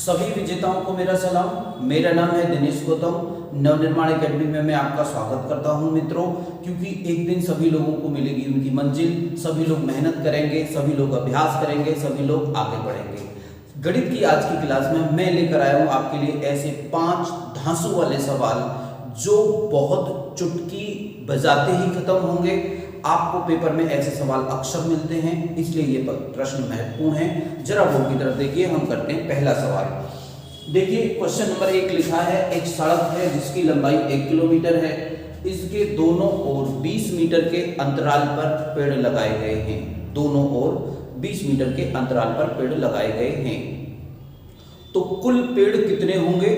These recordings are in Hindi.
सभी विजेताओं को मेरा सलाम। मेरा नाम है दिनेश गौतम। नवनिर्माण एकेडमी में मैं आपका स्वागत करता हूं मित्रों, क्योंकि एक दिन सभी लोगों को मिलेगी उनकी मंजिल। सभी लोग मेहनत करेंगे, सभी लोग अभ्यास करेंगे, सभी लोग आगे बढ़ेंगे। गणित की आज की क्लास में मैं लेकर आया हूं आपके लिए ऐसे 5 धांसू वाले सवाल जो बहुत चुटकी बजाते ही खत्म होंगे। आपको पेपर में ऐसे सवाल अक्सर मिलते हैं, इसलिए ये प्रश्न महत्वपूर्ण है। जरा बोर्ड की तरफ देखिए, हम करते हैं पहला सवाल। देखिए क्वेश्चन नंबर 1 लिखा है, एक सड़क है जिसकी लंबाई 1 किलोमीटर है। इसके दोनों ओर 20 मीटर के अंतराल पर पेड़ लगाए गए हैं। दोनों ओर 20 मीटर के अंतराल पर पेड़ लगाए गए हैं। तो कुल पेड़ कितने होंगे?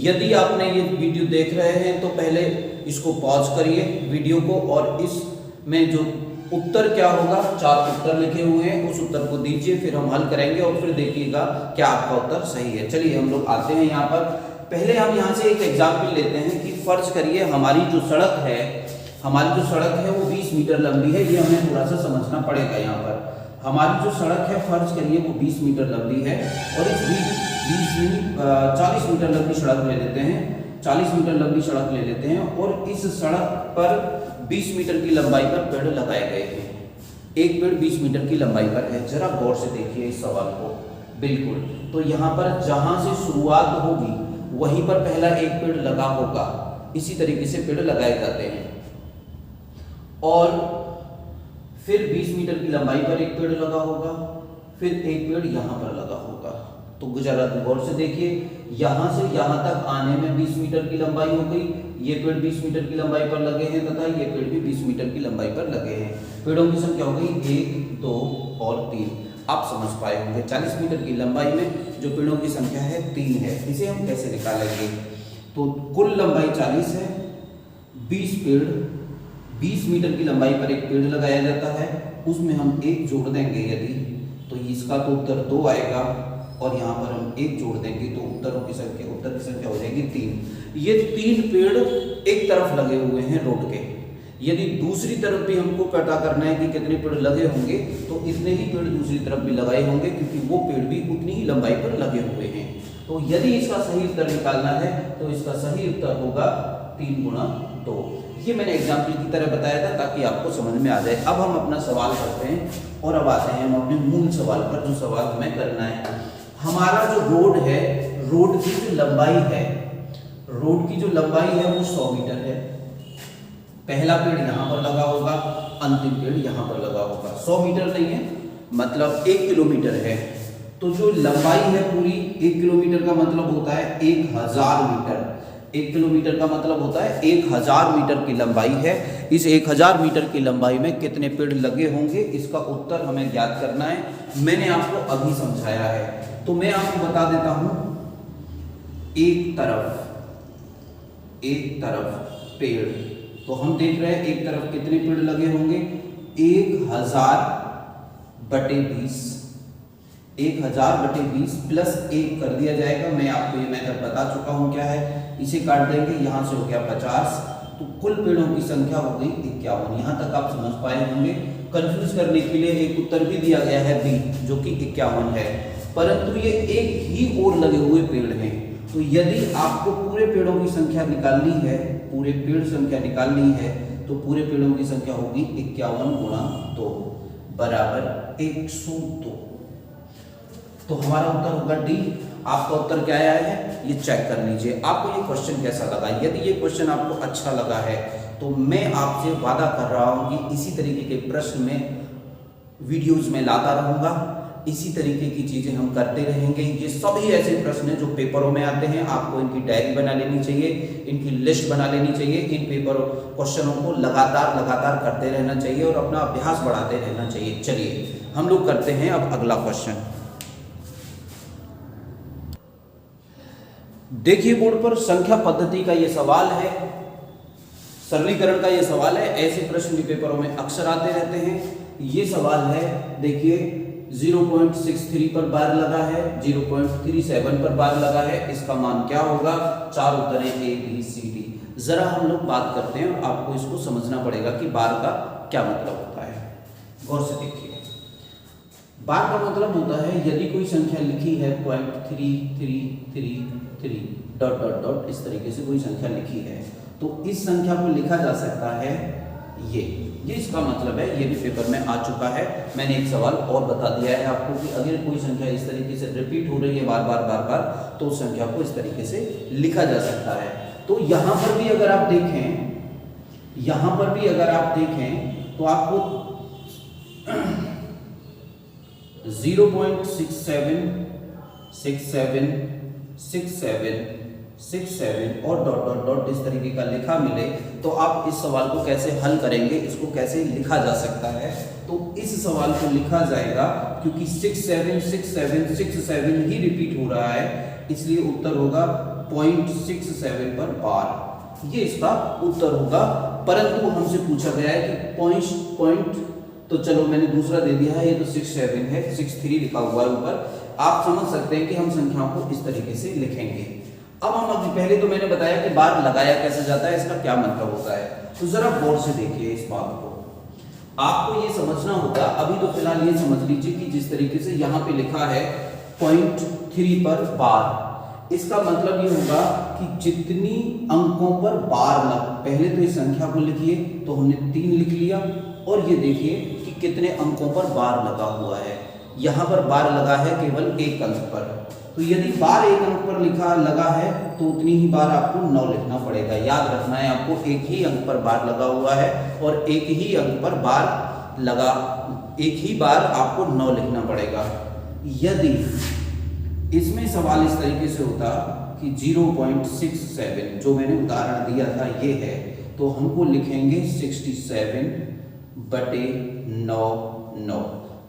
यदि आपने ये वीडियो देख रहे हैं तो पहले इसको पॉज करिए वीडियो को, और इस में जो उत्तर क्या होगा, 4 उत्तर लिखे हुए हैं, उस उत्तर को दीजिए, फिर हम हल करेंगे और फिर देखिएगा क्या आपका उत्तर सही है। चलिए हम लोग आते हैं यहाँ पर। पहले हम यहाँ से एक एग्जाम्पल लेते हैं कि फर्ज करिए हमारी जो सड़क है वो 20 मीटर लंबी है। ये हमें थोड़ा सा समझना पड़ेगा। यहाँ पर हमारी जो सड़क है फर्ज करिए वो 20 मीटर लंबी है, और इस 40 मीटर लंबी सड़क ले लेते हैं। 40 मीटर लंबी सड़क ले लेते हैं और इस सड़क पर 20 मीटर की लंबाई पर पेड़ लगाए गए हैं। एक पेड़ 20 मीटर की लंबाई पर है। जरा गौर से देखिए इस सवाल को। बिल्कुल, तो यहाँ पर जहां से शुरुआत होगी वहीं पर पहला एक पेड़ लगा होगा। इसी तरीके से पेड़ लगाए जाते हैं, और फिर 20 मीटर की लंबाई पर एक पेड़ लगा होगा, फिर एक पेड़ यहाँ पर लगा होगा। तो जरा गौर से देखिए, यहाँ से यहाँ तक आने में 20 मीटर की लंबाई हो गई। ये पेड़ 20 मीटर की लंबाई पर लगे हैं तथा ये पेड़ भी 20 मीटर की लंबाई पर लगे हैं। पेड़ों की संख्या हो गई 1, 2 और 3। आप समझ पाए होंगे 40 मीटर की लंबाई में जो पेड़ों की संख्या है 3 है। इसे हम कैसे निकालेंगे? तो कुल लंबाई 40 है, 20 पेड़, 20 मीटर की लंबाई पर एक पेड़ लगाया जाता है, उसमें हम 1 जोड़ देंगे यदि, तो इसका तो उत्तर 2 आएगा, और यहाँ पर हम 1 जोड़ देंगे तो उत्तर की संख्या हो जाएगी 3। ये 3 पेड़ एक तरफ लगे हुए हैं रोड के। यदि दूसरी तरफ भी हमको पता करना है कि कितने पेड़ लगे होंगे, तो इतने ही पेड़ दूसरी तरफ भी लगाए होंगे, क्योंकि वो पेड़ भी उतनी ही लंबाई पर लगे हुए हैं। तो यदि इसका सही उत्तर निकालना है तो इसका सही उत्तर होगा 3 गुणा 2। ये मैंने एग्जाम्पल की तरह बताया था ताकि आपको समझ में आ जाए। अब हम अपना सवाल करते हैं और अब आते हैं हम अपने मूल सवाल पर, जो सवाल हमें करना है। हमारा जो रोड है, रोड की जो लंबाई है वो 100 मीटर है। पहला पेड़ यहाँ पर लगा होगा, अंतिम पेड़ यहाँ पर लगा होगा। 100 मीटर नहीं है, मतलब 1 किलोमीटर है। तो जो लंबाई है पूरी, 1 किलोमीटर का मतलब होता है 1000 मीटर। 1 किलोमीटर का मतलब होता है 1000 मीटर की लंबाई है। इस 1000 मीटर की लंबाई में कितने पेड़ लगे होंगे, इसका उत्तर हमें ज्ञात करना है। मैंने आपको अभी समझाया है, तो मैं आपको बता देता हूं। एक तरफ पेड़, तो हम देख रहे हैं एक तरफ कितने पेड़ लगे होंगे, 1000/20। 1000/20 प्लस 1 कर दिया जाएगा। मैं आपको ये मेथड बता चुका हूं क्या है। इसे काट देंगे, यहां से हो गया 50, तो कुल पेड़ों की संख्या हो गई 51। यहां तक आप समझ पाए होंगे। कंफ्यूज करने के लिए एक उत्तर भी दिया गया है बी, जो कि 51 है, परंतु ये एक ही ओर लगे हुए पेड़ हैं। तो यदि आपको पूरे पेड़ों की संख्या निकालनी है, पूरे पेड़ संख्या निकालनी है, तो पूरे पेड़ों की संख्या होगी 51 गुणा 2 बराबर 102। तो हमारा उत्तर होगा डी। आपका उत्तर क्या आया है ये चेक कर लीजिए। आपको ये क्वेश्चन कैसा लगा? यदि ये क्वेश्चन आपको अच्छा लगा है तो मैं आपसे वादा कर रहा हूं कि इसी तरीके के प्रश्न में वीडियोज में लाता रहूंगा। इसी तरीके की चीजें हम करते रहेंगे। ये सभी ऐसे प्रश्न हैं जो पेपरों में आते हैं। आपको इनकी डायरी बना लेनी चाहिए, इनकी लिस्ट बना लेनी चाहिए। इन पेपर क्वेश्चनों को लगातार करते रहना चाहिए और अपना अभ्यास बढ़ाते रहना चाहिए। चलिए हम लोग करते हैं अब अगला क्वेश्चन। देखिए बोर्ड पर संख्या पद्धति का ये सवाल है, सरलीकरण का ये सवाल है। ऐसे प्रश्न भी पेपरों में अक्सर आते रहते हैं। ये सवाल है, देखिए 0.63 पर बार लगा है, 0.37 पर बार लगा है। इसका मान क्या होगा? 4 उत्तर है A, B, C, D। जरा हम लोग बात करते हैं और आपको इसको समझना पड़ेगा कि बार का क्या मतलब होता है। गौर से देखिए, बार का मतलब होता है यदि कोई संख्या लिखी है 0.3333 डॉट डॉट डॉट इस तरीके से कोई संख्या लिखी है तो इस संख्या को लिखा जा सकता है ये इसका मतलब है। ये भी पेपर में आ चुका है। मैंने एक सवाल और बता दिया है आपको कि अगर कोई संख्या इस तरीके से रिपीट हो रही है बार बार तो उस संख्या को इस तरीके से लिखा जा सकता है। तो यहाँ पर भी अगर आप देखें तो आपको 0.676767 और डॉट डॉट डॉट इस तरीके का लिखा मिले तो आप इस सवाल को कैसे हल करेंगे, इसको कैसे लिखा जा सकता है। तो इस सवाल को लिखा जाएगा क्योंकि 676767 ही रिपीट हो रहा है इसलिए उत्तर होगा 0.67 पर बार। ये इसका उत्तर होगा। परंतु हमसे पूछा गया है कि पॉइंट तो चलो मैंने दूसरा दे दिया है, ये तो 67 है, 63 लिखा हुआ है ऊपर। आप समझ सकते हैं कि हम संख्याओं को इस तरीके से लिखेंगे। अब हम पहले तो मैंने बताया कि बार लगाया कैसे जाता है, इसका क्या मतलब होता है। तो जरा गौर से देखिए इस बात को, आपको ये समझना होगा। अभी तो फिलहाल ये समझ लीजिए कि जिस तरीके से यहाँ पे लिखा है 0.3 पर बार, इसका मतलब ये होगा कि जितनी अंकों पर बार पहले तो इस संख्या को लिखिए तो हमने 3 लिख लिया और ये देखिए कि कितने अंकों पर बार लगा हुआ है। यहाँ पर बार लगा है केवल 1 अंक पर। तो यदि बार 1 अंक पर लगा है तो उतनी ही बार आपको 9 लिखना पड़ेगा। याद रखना है आपको, एक ही अंक पर बार लगा हुआ है और एक ही अंक पर एक ही बार आपको 9 लिखना पड़ेगा। यदि इसमें सवाल इस तरीके से होता कि 0.67 जो मैंने उदाहरण दिया था ये है, तो हमको लिखेंगे 67/9।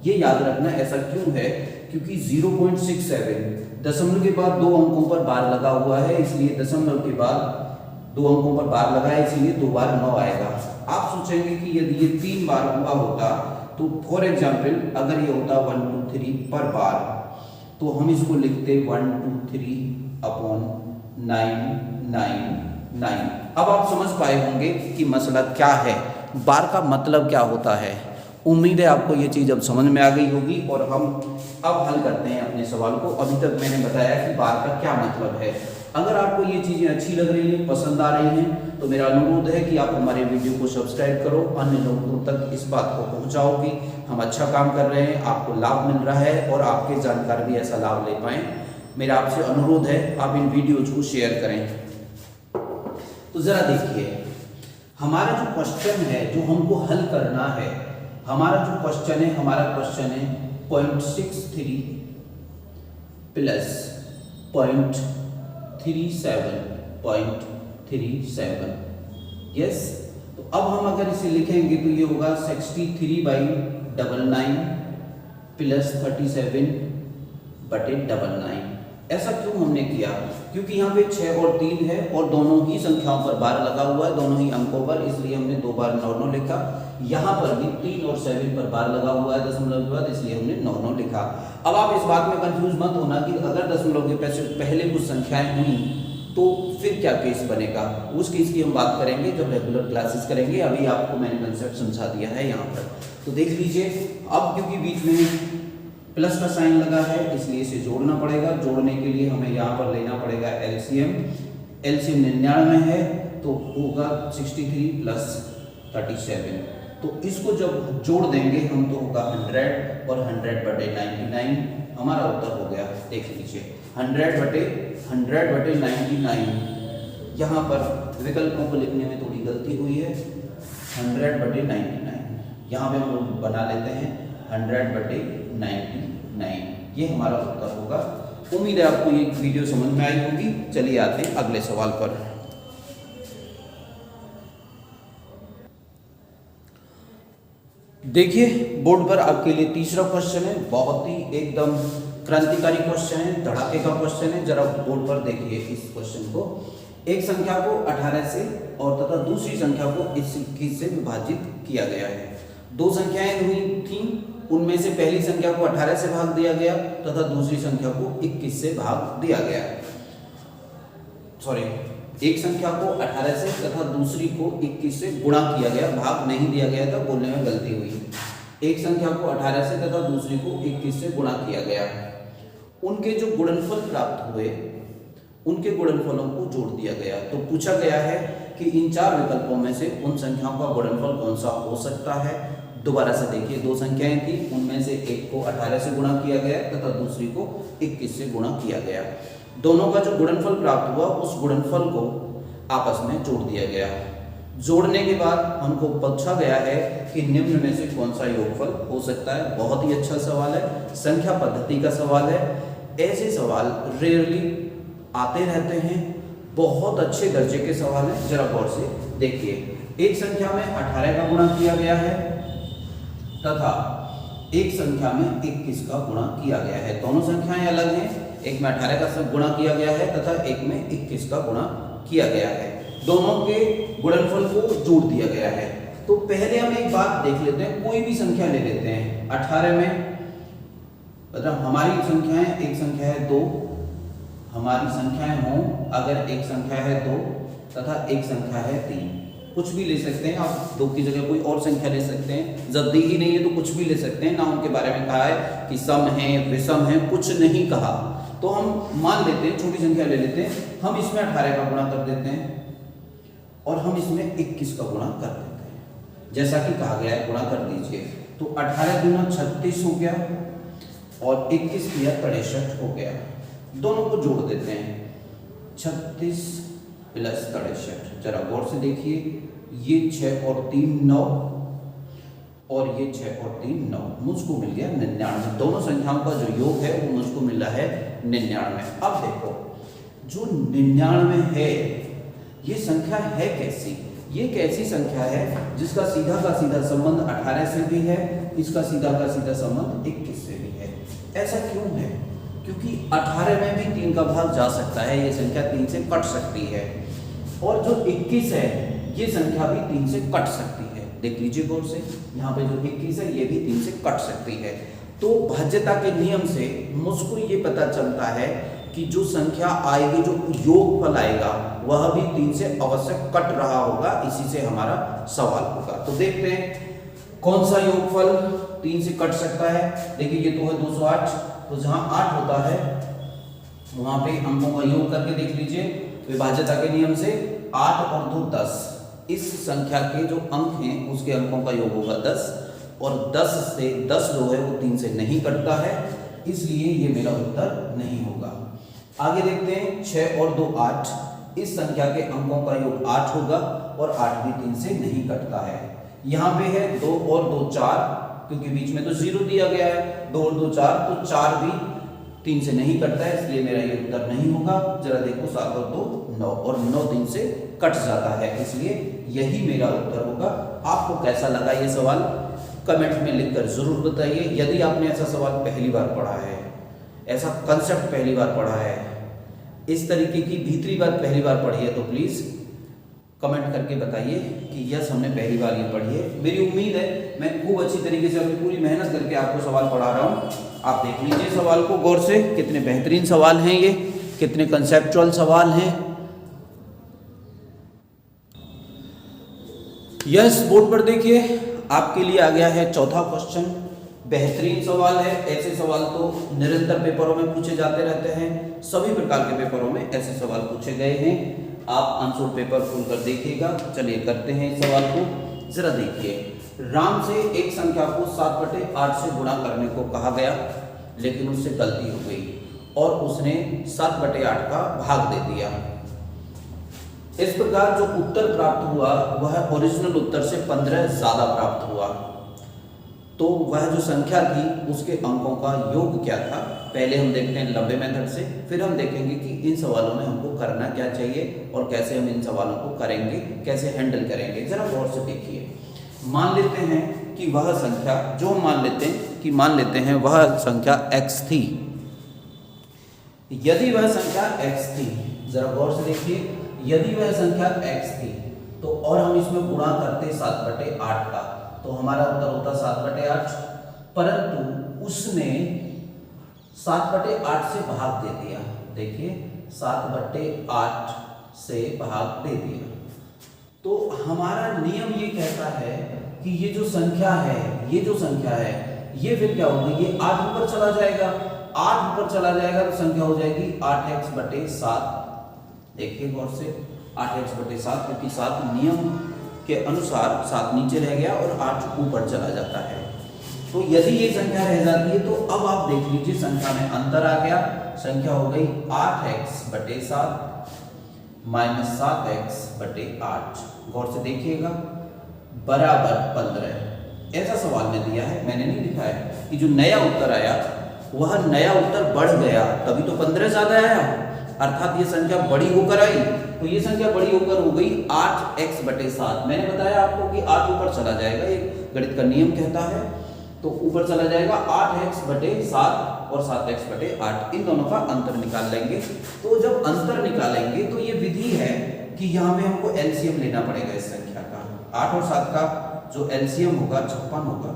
ये याद रखना, ऐसा क्यों है क्योंकि 0.67 दशमलव के बाद 2 अंकों पर बार लगा हुआ है, इसलिए दशमलव के बाद 2 अंकों पर बार लगा है, इसलिए 2 बार 9 आएगा। आप सोचेंगे कि यदि ये 3 बार हुआ होता तो फॉर एग्जाम्पल अगर ये होता 1 2 3 पर बार तो हम इसको लिखते 1 2 3/999। अब आप समझ पाए होंगे कि मसला क्या है, बार का मतलब क्या होता है। उम्मीद है आपको ये चीज़ अब समझ में आ गई होगी और हम अब हल करते हैं अपने सवाल को। अभी तक मैंने बताया कि बार का क्या मतलब है। अगर आपको ये चीज़ें अच्छी लग रही हैं, पसंद आ रही हैं, तो मेरा अनुरोध है कि आप हमारे वीडियो को सब्सक्राइब करो, अन्य लोगों तक इस बात को पहुँचाओ कि हम अच्छा काम कर रहे हैं, आपको लाभ मिल रहा है और आपके जानकार भी ऐसा लाभ ले पाएँ। मेरा आपसे अनुरोध है आप इन वीडियोज़ को शेयर करें। तो ज़रा देखिए हमारा जो क्वेश्चन है जो हमको हल करना है, हमारा क्वेश्चन है 0.63 प्लस 0.37 यस। तो अब हम अगर इसे लिखेंगे तो ये होगा 63/99 प्लस 37/99। ऐसा क्यों हमने किया? क्योंकि यहाँ पे 6 और 3 है और दोनों ही संख्याओं पर बार लगा हुआ है, दोनों ही अंकों पर, इसलिए हमने 2 बार 9 लिखा। यहाँ पर भी 3 और 7 पर बार लगा हुआ है दशमलव के बाद, इसलिए हमने 9 लिखा। अब आप इस बात में कंफ्यूज मत होना कि अगर दशमलव के पहले कुछ संख्याएं हुई तो फिर क्या केस बनेगा। उस केस की हम बात करेंगे जब रेगुलर क्लासेस करेंगे। अभी आपको मैंने कंसेप्ट समझा दिया है यहाँ पर। तो देख लीजिए, अब क्योंकि बीच में प्लस का साइन लगा है इसलिए इसे जोड़ना पड़ेगा। जोड़ने के लिए हमें यहाँ पर लेना पड़ेगा एलसीएम 99 है तो होगा 63 प्लस 37। तो इसको जब जोड़ देंगे हम तो होगा 100 और 100/99 हमारा उत्तर हो गया। देख लीजिए 100/99। यहाँ पर विकल्पों को लिखने में थोड़ी गलती हुई है। 100/99 यहाँ पे हम लोग बना लेते हैं 100/99। ये हमारा उत्तर होगा। उम्मीद है आपको ये वीडियो समझ में आई होगी। चलिए आते हैं अगले सवाल पर। देखिए बोर्ड पर आपके लिए तीसरा क्वेश्चन है। बहुत ही एकदम क्रांतिकारी क्वेश्चन है, धड़ाके का क्वेश्चन है। जरा बोर्ड पर देखिए इस क्वेश्चन को। एक संख्या को 18 से और तथा दूसरी संख्या को 21 से विभाजित किया गया है। 2 संख्याएं हुई थी, उनमें से पहली संख्या को 18 से भाग दिया गया तथा दूसरी संख्या को 21 से भाग दिया गया। एक संख्या को 18 से तथा दूसरी को 21 से गुणा किया गया, भाग नहीं दिया गया था, बोलने में गलती हुई। एक संख्या को 18 से तथा दूसरी को 21 से गुणा किया गया, उनके जो गुणनफल प्राप्त हुए उनके गुणनफलों को जोड़ दिया गया। तो पूछा गया है कि इन 4 विकल्पों में से उन संख्याओं का गुणनफल कौन सा हो सकता है। दोबारा से देखिए, 2 संख्याएं थी, उनमें से एक को 18 से गुणा किया गया तथा दूसरी को 21 से गुणा किया गया। दोनों का जो गुणनफल प्राप्त हुआ उस गुणनफल को आपस में जोड़ दिया गया। जोड़ने के बाद हमको पूछा गया है कि निम्न में से कौन सा योगफल हो सकता है। बहुत ही अच्छा सवाल है, संख्या पद्धति का सवाल है। ऐसे सवाल रेयरली आते रहते हैं, बहुत अच्छे दर्जे के सवाल हैं। जरा गौर से देखिए, एक संख्या में 18 का गुणा किया गया है तथा एक संख्या में 21 का गुणा किया गया है। दोनों संख्याएं अलग हैं, एक में 18 का गुणा किया गया है तथा एक में 21 का गुणा किया गया है। दोनों के गुणनफल को जोड़ दिया गया है। तो पहले हम एक बात देख लेते हैं, कोई भी संख्या ले लेते हैं। 18 में मतलब हमारी संख्याएं, एक संख्या है 2, हमारी संख्याएं हों, अगर एक संख्या है 2 तथा एक संख्या है 3, कुछ भी ले सकते हैं आप। 2 की जगह कोई और संख्या ले सकते हैं, जब्दी ही नहीं है तो कुछ भी ले सकते हैं ना। उनके बारे में कहा है कि सम है, विषम है, कुछ नहीं कहा। तो हम मान लेते हैं, छोटी संख्या ले लेते हैं, हम इसमें 18 का गुणा कर देते हैं और हम इसमें 21 का गुणा कर देते हैं, जैसा कि कहा गया है, गुणा कर दीजिए। तो 18 दूना 36 हो गया और 21 किया 63 हो गया। दोनों को जोड़ देते हैं, 36 प्लस 63। जरा गौर से देखिए, ये 6 और 3 9 और ये 6 और 3 9, मुझको मिल गया 99। दोनों संख्याओं का जो योग है वो मुझको मिल रहा है 99। अब देखो, जो 99 है ये संख्या है कैसी? ये कैसी संख्या है जिसका सीधा का सीधा संबंध 18 से भी है, इसका सीधा का सीधा संबंध 21 से भी है। ऐसा क्यों है? क्योंकि 18 में भी 3 का भाग जा सकता है, ये संख्या 3 से कट सकती है, और जो 21 है ये संख्या भी 3 से कट सकती है। देख लीजिए गौर से, यहाँ पे जो 21 है ये भी 3 से कट सकती है। तो भाज्यता के नियम से मुझको ये पता चलता है कि जो संख्या आएगी, जो योगफल आएगा, वह भी 3 से अवश्य कट रहा होगा। इसी से हमारा सवाल होगा। तो देखते हैं कौन सा योगफल 3 से कट सकता है। देखिए, ये तो है 208, तो जहां 8 होता है वहां पे अंकों का योग करके देख लीजिए, विभाज्यता के नियम से 8 और 2 10। इस संख्या के जो अंक हैं उसके अंकों का योग होगा 10, और 10 से 10 जो है वो 3 से नहीं कटता है, इसलिए ये मेरा उत्तर नहीं होगा। आगे देखते हैं, 6 और 2 8। इस संख्या के अंकों का योग 8 होगा और 8 भी 3 से नहीं कटता है। यहाँ पे है 2 और 2 4, क्योंकि बीच में तो 0 दिया गया है। 2 और 2 4, तो 4 भी 3 से नहीं कटता है, इसलिए मेरा ये उत्तर नहीं होगा। जरा देखो, 7 और 2 9, और 9 3 से कट जाता है, इसलिए यही मेरा उत्तर होगा। आपको कैसा लगा ये सवाल कमेंट में लिखकर जरूर बताइए। यदि आपने ऐसा सवाल पहली बार पढ़ा है, ऐसा कंसेप्ट पहली बार पढ़ा है, इस तरीके की भीतरी बात पहली बार पढ़ी है, तो प्लीज कमेंट करके बताइए कि यस, हमने पहली बार ये पढ़ी है। मेरी उम्मीद है मैं खूब अच्छी तरीके से अपनी पूरी मेहनत करके आपको सवाल पढ़ा रहा हूँ। आप देख लीजिए सवाल को गौर से, कितने बेहतरीन सवाल हैं ये, कितने कंसेप्चुअल सवाल हैं। यस, बोर्ड पर देखिए, आपके लिए आ गया है चौथा क्वेश्चन। बेहतरीन सवाल है। ऐसे सवाल तो निरंतर पेपरों में पूछे जाते रहते हैं, सभी प्रकार के पेपरों में ऐसे सवाल पूछे गए हैं। आप आंसर पेपर खोलकर देखिएगा। चलिए करते हैं इस सवाल को। जरा देखिए, राम से एक संख्या को 7/8 से गुणा करने को कहा गया, लेकिन उससे गलती हो गई और उसने 7/8 का भाग दे दिया। इस प्रकार जो उत्तर प्राप्त हुआ वह ओरिजिनल उत्तर से 15 ज्यादा प्राप्त हुआ। तो वह जो संख्या थी उसके अंकों का योग क्या था, पहले हम देखते हैं लंबे मेथड से, फिर हम देखेंगे कि इन सवालों में हमको करना क्या चाहिए और कैसे हम इन सवालों को करेंगे, कैसे हैंडल करेंगे। जरा गौर से देखिए, मान लेते हैं कि वह संख्या, जो हम मान लेते हैं वह संख्या x थी। यदि वह संख्या x थी, जरा गौर से देखिए, यदि वह संख्या x थी तो और हम इसमें गुणा करते 7/8 का, तो हमारा उत्तर होता 7/8, परंतु उसने 7/8 से भाग दे दिया। देखिए, 7/8 से भाग दे दिया। तो हमारा नियम ये कहता है कि ये जो संख्या है ये जो संख्या है ये फिर क्या होगी, ये 8 ऊपर चला जाएगा, 8 ऊपर चला जाएगा तो संख्या हो जाएगी 8x/7। देखिए गौर से 8x/7, क्योंकि 7 नियम के अनुसार 7 नीचे रह गया और 8 ऊपर चला जाता है। तो यदि ये संख्या रह जाती है तो अब आप देख लीजिए संख्या में अंतर आ गया, संख्या हो गई 8x/7 माइनस 7x/8। गौर से देखिएगा बराबर 15। ऐसा सवाल में दिया है, मैंने नहीं लिखा है कि जो नया उत्तर आया वह नया उत्तर बढ़ गया, तभी तो 15 ज्यादा आया, अर्थात ये संख्या बड़ी होकर आई। तो ये संख्या बड़ी होकर हो गई 8x/7। मैंने बताया आपको कि 8 ऊपर चला जाएगा, ये गणित का नियम कहता है, तो ऊपर चला जाएगा 8x/7 और 7x/8, इन दोनों का अंतर निकाल लेंगे। तो जब अंतर निकालेंगे तो ये विधि है कि यहाँ पे हमको एलसीएम लेना पड़ेगा इस संख्या का। 8 और 7 का जो एलसीएम होगा 56 होगा,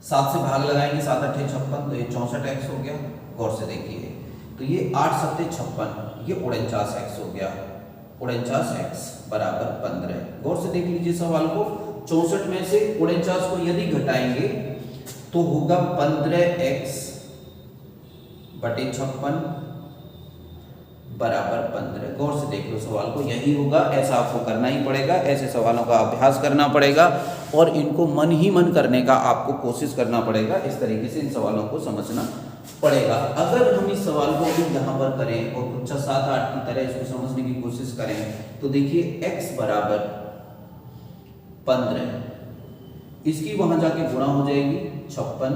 7 से भाग लगाएंगे, 7 8 56, तो ये 64x हो गया। गौर से देखिए, तो ये 8 7 56, ये 49x हो गया, 49x बराबर 15। गौर से देख लीजिए सवाल को, 64 में से 49 को यदि घटाएंगे तो होगा 15x/56 बराबर 15। गौर से देख लो सवाल को, यही होगा, ऐसा आपको करना ही पड़ेगा, ऐसे सवालों का अभ्यास करना पड़ेगा और इनको मन ही मन करने का आपको कोशिश करना पड़ेगा। इस तरीके से इन सवालों को समझना पड़ेगा। अगर हम इस सवाल को यहाँ पर करें और कुछ 7 8 की तरह इसको समझने की कोशिश करें तो देखिए x बराबर 15, इसकी वहां जाके गुणा हो जाएगी 56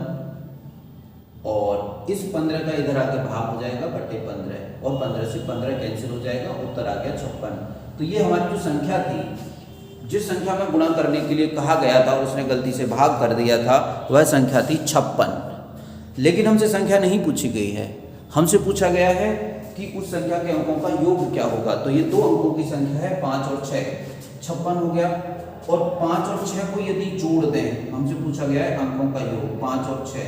और इस 15 का इधर आके भाग हो जाएगा बटे 15 और 15 से 15 कैंसिल हो जाएगा, उत्तर आ गया 56। तो ये हमारी जो संख्या थी, जिस संख्या में गुणा करने के लिए कहा गया था उसने गलती से भाग कर दिया था, वह संख्या थी 56। लेकिन हमसे संख्या नहीं पूछी गई है, हमसे पूछा गया है कि उस संख्या के अंकों का योग क्या होगा। तो ये 2 अंकों की संख्या है 5 और 6, 56 हो गया, और 5 और 6 को यदि जोड़ दें, हमसे पूछा गया है अंकों का योग 5 और 6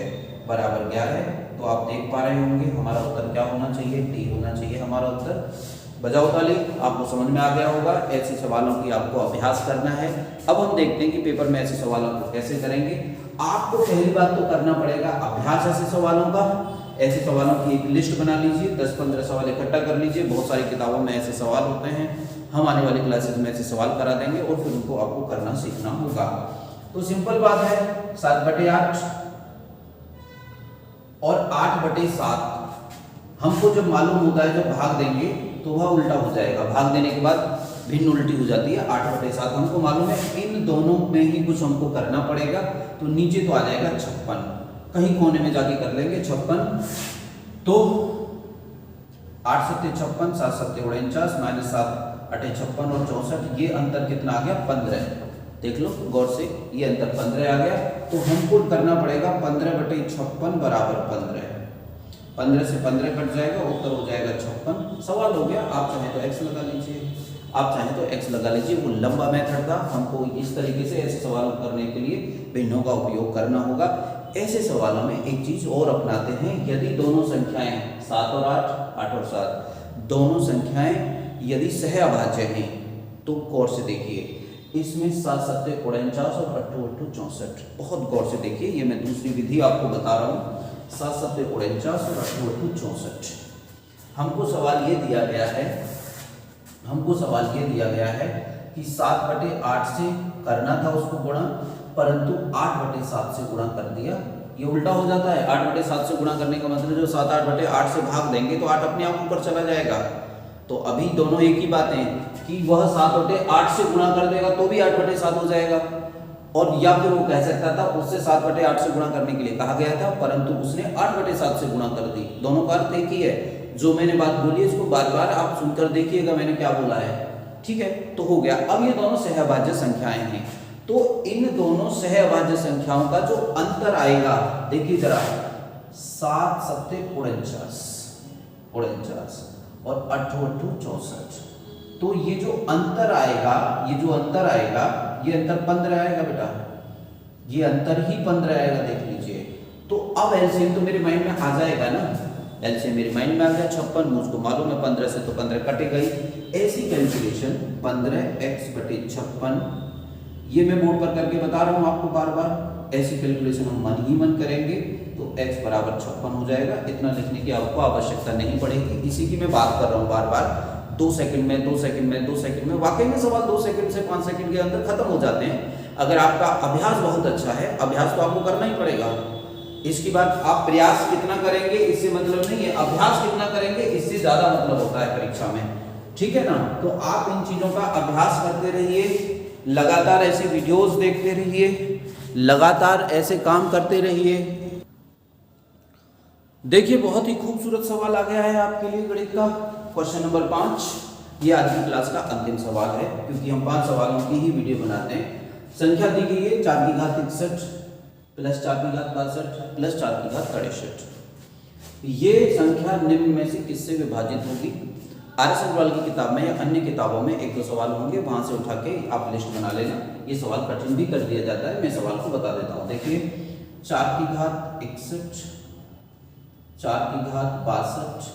बराबर 11। तो आप देख पा रहे होंगे हमारा उत्तर क्या होना चाहिए, डी होना चाहिए हमारा उत्तर। बजाओ ताली, आपको समझ में आ गया होगा। ऐसे सवालों की आपको अभ्यास करना है। अब हम देखते हैं कि पेपर में ऐसे सवालों को कैसे करेंगे। आपको पहली बात तो करना पड़ेगा अभ्यास ऐसे सवालों का। ऐसे सवालों की एक लिस्ट बना लीजिए, 10-15 सवाल इकट्ठा कर लीजिए। बहुत सारी किताबों में ऐसे सवाल होते हैं, हम आने वाली क्लासेस में ऐसे सवाल करा देंगे और फिर उनको आपको करना सीखना होगा। तो सिंपल बात है, 7/8 और 8/7 हमको जब मालूम होता है, जब भाग देंगे तो वह उल्टा हो जाएगा। भाग देने के बाद भिन्न उल्टी हो जाती है। 8/7 हमको मालूम है, इन दोनों में ही कुछ हमको करना पड़ेगा। तो नीचे तो आ जाएगा 56, कहीं कोने में जाके कर लेंगे 56। तो 8 7 56, 7 7 49 माइनस 7 8 56 और 64, ये अंतर कितना आ गया 15। देख लो गौर से, ये अंतर 15 आ गया। तो हमको करना पड़ेगा 15/56 बराबर 15। 15 से 15 कट जाएगा, उत्तर हो जाएगा 56। सवाल हो गया। आप चाहे तो x लगा लीजिए, आप चाहे तो x लगा लीजिए। वो लंबा मेथड था, हमको इस तरीके से ऐसे सवाल करने के लिए भिन्नों का उपयोग करना होगा। ऐसे सवालों में एक चीज और अपनाते हैं, यदि दोनों संख्याएं 7 और 8, 8 और 7 दोनों संख्याएं यदि सहअभाज्य हैं तो गौर से देखिए, इसमें 7 7 49 और 8 8 64। बहुत गौर से देखिए, ये मैं दूसरी विधि आपको बता रहा हूँ। 7 7 49 और 8 8 64। हमको सवाल ये दिया गया है, हमको सवाल ये दिया गया है कि 7/8 से करना था उसको गुणा, परंतु 8/7 से गुणा कर दिया। ये उल्टा हो जाता है। 8/7 से गुणा करने का मतलब जो 7 8/8 से भाग देंगे तो 8 अपने आप ऊपर चला जाएगा। तो अभी दोनों एक ही बात है कि वह 7/8 से गुणा कर देगा तो भी 8/7 हो जाएगा, और या फिर वो कह सकता था उससे 7/8 से गुणा करने के लिए कहा गया था, परंतु उसने 8/7 से गुणा कर दी। दोनों का अर्थ एक ही है। जो मैंने बात बोली इसको बार बार आप सुनकर देखिएगा मैंने क्या बोला है, ठीक है। तो हो गया। अब ये दोनों सहअभाज्य संख्याएं हैं, तो इन दोनों सहअभाज्य संख्याओं का जो अंतर आएगा, देखिए जरा, 7 7 49 और 8 8 64। तो ये जो अंतर आएगा, ये अंतर 15 आएगा बेटा, ये अंतर ही 15 आएगा, देख लीजिए। तो अब एलसीएम तो मेरे माइंड में आ जाएगा ना, एलसीएम मेरे माइंड में आ गया 56, मुझको मालूम है 15 से तो 15 कटे गई। ऐसी कैलकुलेशन 15x/56, ये मैं बोर्ड पर करके बता रहा हूँ आपको बार बार, ऐसी कैलकुलेशन हम मन ही मन करेंगे तो x बराबर 56 हो जाएगा। इतना लिखने की आपको आवश्यकता नहीं पड़ेगी। इसी की मैं बात कर रहा हूँ बार बार, 2 सेकंड में 2 सेकंड में 2 सेकंड में, वाकई में सवाल 2 सेकंड से 5 सेकंड के अंदर खत्म हो जाते हैं। अगर आपका अभ्यास बहुत अच्छा है, अभ्यास तो आपको करना ही पड़ेगा। इसकी बात आप प्रयास कितना करेंगे इससे मतलब नहीं है, अभ्यास कितना करेंगे इससे ज्यादा मतलब होता है परीक्षा में, ठीक है ना। तो आप इन चीजों का अभ्यास करते रहिए, लगातार ऐसे वीडियोस देखते रहिए, लगातार ऐसे काम करते रहिए। देखिए बहुत ही खूबसूरत सवाल आ गया है आपके लिए गणित का, क्वेश्चन नंबर 5। ये आज की क्लास का अंतिम सवाल है, क्योंकि हम 5 सवालों की ही वीडियो बनाते हैं। संख्या दी गई है 4 की घात 61 प्लस 4 की घात 62 प्लस 4 की घात 63। ये संख्या निम्न में से किससे विभाजित होगी? आर्य अग्रवाल की किताब में या अन्य किताबों में 1-2 सवाल होंगे, वहां से उठा के आप लिस्ट बना लेना। ये सवाल कठिन भी कर दिया जाता है, मैं सवाल को बता देता हूँ। देखिए 4 की घात 61, 4 की घात 62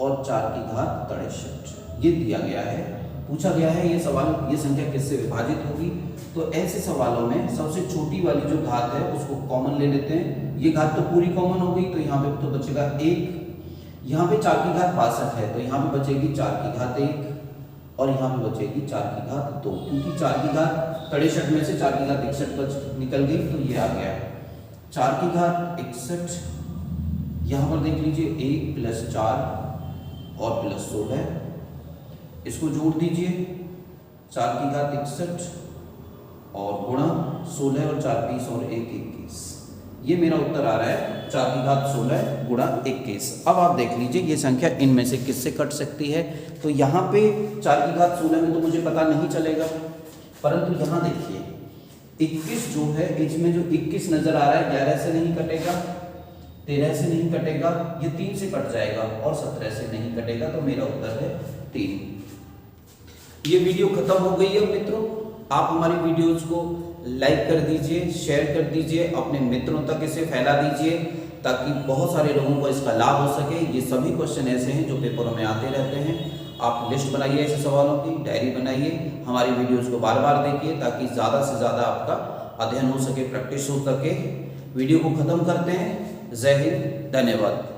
और 4 की घात 63 ये दिया गया है। पूछा गया है ये सवाल, ये संख्या किससे विभाजित होगी? तो ऐसे सवालों में सबसे छोटी वाली जो घात है उसको कॉमन ले लेते हैं। ये घात तो पूरी कॉमन हो गई, तो यहाँ पे तो बचेगा 1। यहाँ पे 4 की घात 62 है, तो यहाँ पे बचेगी 4 की घात 1 और यहाँ पे बचेगी 4 की घात 2, क्योंकि 4 की घात 63 में से 4 की घात 61 निकल गई, तो ये आ गया 4 की घात 61। यहाँ पर देख लीजिए 1 प्लस 4 और प्लस 16, इसको जोड़ दीजिए 4 की घात 61 और गुणा 16 और 4 20 और 1 21। ये मेरा उत्तर आ रहा है 4 की घात 16 गुणा 21। अब आप देख लीजिए ये संख्या इनमें से किससे कट सकती है? तो यहाँ पे 4 की घात 16 में तो मुझे पता नहीं चलेगा, परंतु यहाँ देखिए 21 जो है, इसमें जो 21 नजर आ रहा है 11 से नहीं कटेगा, 13 से नहीं कटेगा, ये 3 से कट जाएगा और 17 से नहीं कटेगा, तो मेरा उत्तर है 3। ये वीडियो खत्म हो गई है मित्रों। आप हमारी वीडियोस को लाइक कर दीजिए, शेयर कर दीजिए, अपने मित्रों तक इसे फैला दीजिए, ताकि बहुत सारे लोगों को इसका लाभ हो सके। ये सभी क्वेश्चन ऐसे हैं जो पेपरों में आते रहते हैं। आप लिस्ट बनाइए ऐसे सवालों की, डायरी बनाइए, हमारी वीडियोस को बार बार देखिए, ताकि ज़्यादा से ज़्यादा आपका अध्ययन हो सके, प्रैक्टिस हो सके। वीडियो को ख़त्म करते हैं। जय हिंद, धन्यवाद।